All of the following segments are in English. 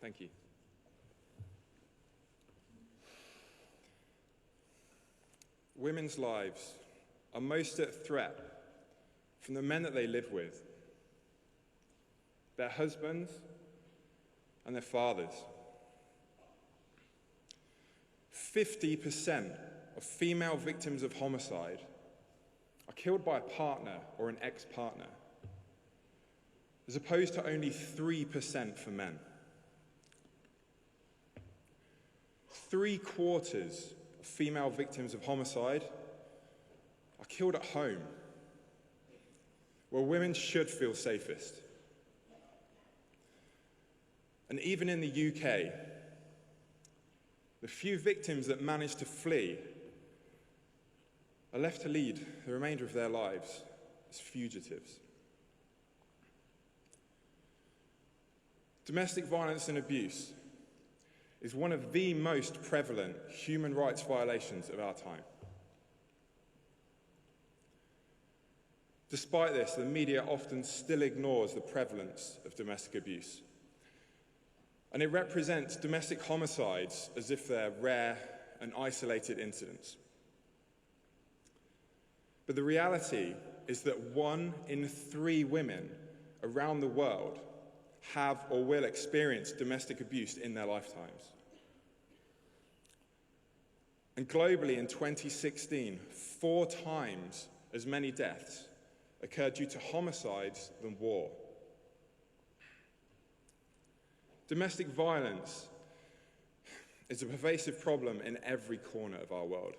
Thank you. Women's lives are most at threat from the men that they live with, their husbands and their fathers. 50% of female victims of homicide are killed by a partner or an ex-partner, as opposed to only 3% for men. 3/4 of female victims of homicide are killed at home, where women should feel safest. And even in the UK, the few victims that manage to flee are left to lead the remainder of their lives as fugitives. Domestic violence and abuse is one of the most prevalent human rights violations of our time. Despite this, the media often still ignores the prevalence of domestic abuse. And it represents domestic homicides as if they're rare and isolated incidents. But the reality is that 1 in 3 women around the world have or will experience domestic abuse in their lifetimes. And globally in 2016, 4 times as many deaths occurred due to homicides than war. Domestic violence is a pervasive problem in every corner of our world.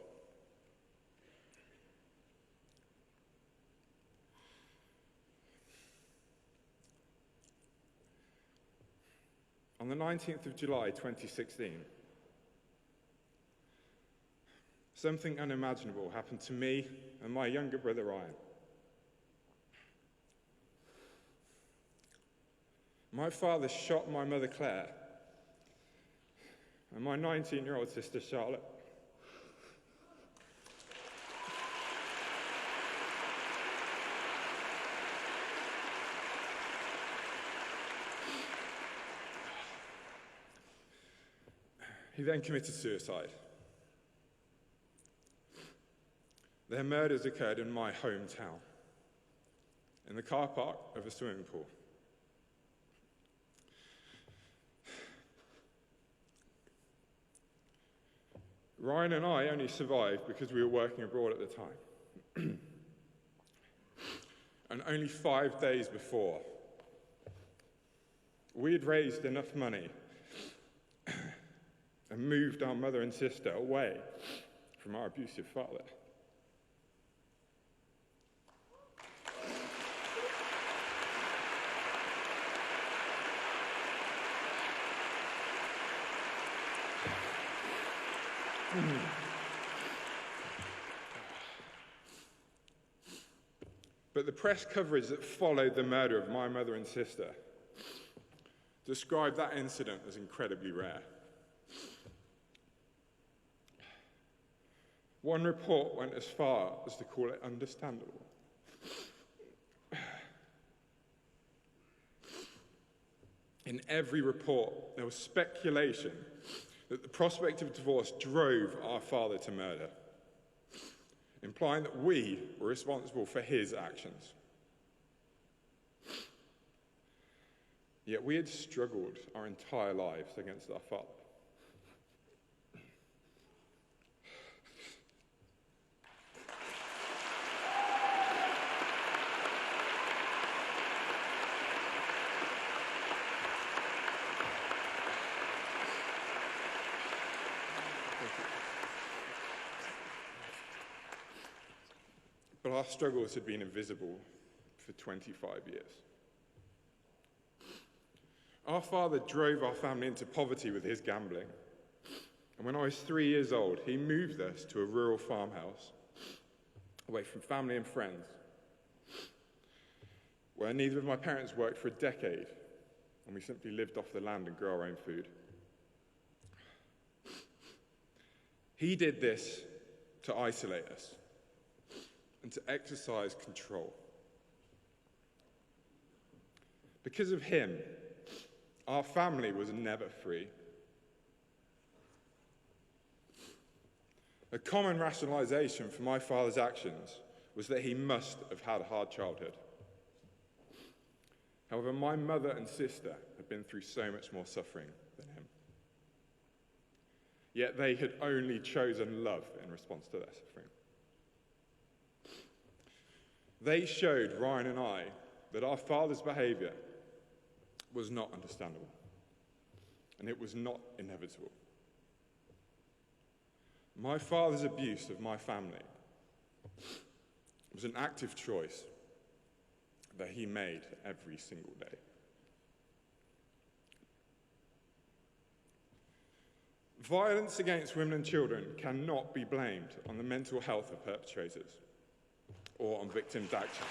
On the 19th of July 2016, something unimaginable happened to me and my younger brother Ryan. My father shot my mother Claire and my 19-year-old sister Charlotte. He then committed suicide. Their murders occurred in my hometown, in the car park of a swimming pool. Ryan and I only survived because we were working abroad at the time. And only 5 days before, we had raised enough money and moved our mother and sister away from our abusive father. But the press coverage that followed the murder of my mother and sister described that incident as incredibly rare. One report went as far as to call it understandable. In every report, there was speculation that the prospect of divorce drove our father to murder, implying that we were responsible for his actions. Yet we had struggled our entire lives against our father. But our struggles had been invisible for 25 years. Our father drove our family into poverty with his gambling. And when I was 3 years old, he moved us to a rural farmhouse, away from family and friends, where neither of my parents worked for a decade, and we simply lived off the land and grew our own food. He did this to isolate us and to exercise control. Because of him, Our family was never free. A common rationalisation for my father's actions was that he must have had a hard childhood. However, my mother and sister had been through so much more suffering than him. Yet they had only chosen love in response to their suffering. They showed Ryan and I that our father's behaviour was not understandable, and it was not inevitable. My father's abuse of my family was an active choice that he made every single day. Violence against women and children cannot be blamed on the mental health of perpetrators or on victims' actions.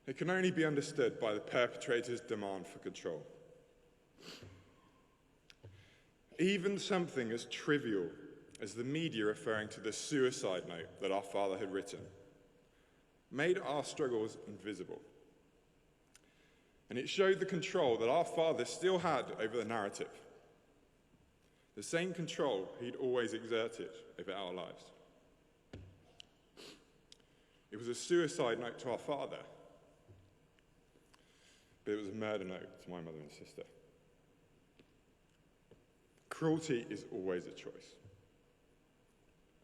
It can only be understood by the perpetrator's demand for control. Even something as trivial as the media referring to the suicide note that our father had written made our struggles invisible. And it showed the control that our father still had over the narrative, the same control he'd always exerted over our lives. It was a suicide note to our father, but it was a murder note to my mother and sister. Cruelty is always a choice.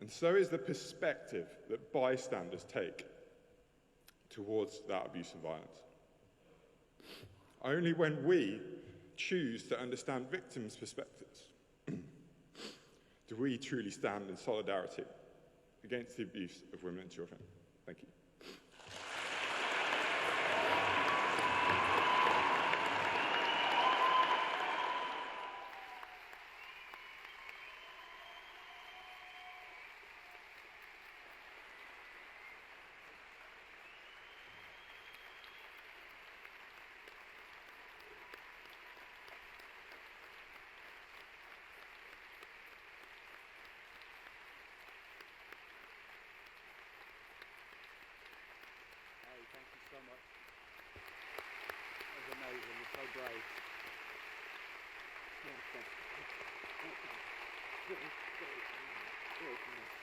And so is the perspective that bystanders take towards that abuse and violence. Only when we choose to understand victims' perspectives do we truly stand in solidarity against the abuse of women and children. Thank you. Thank you so much. That was amazing. You're so brave. Thank you.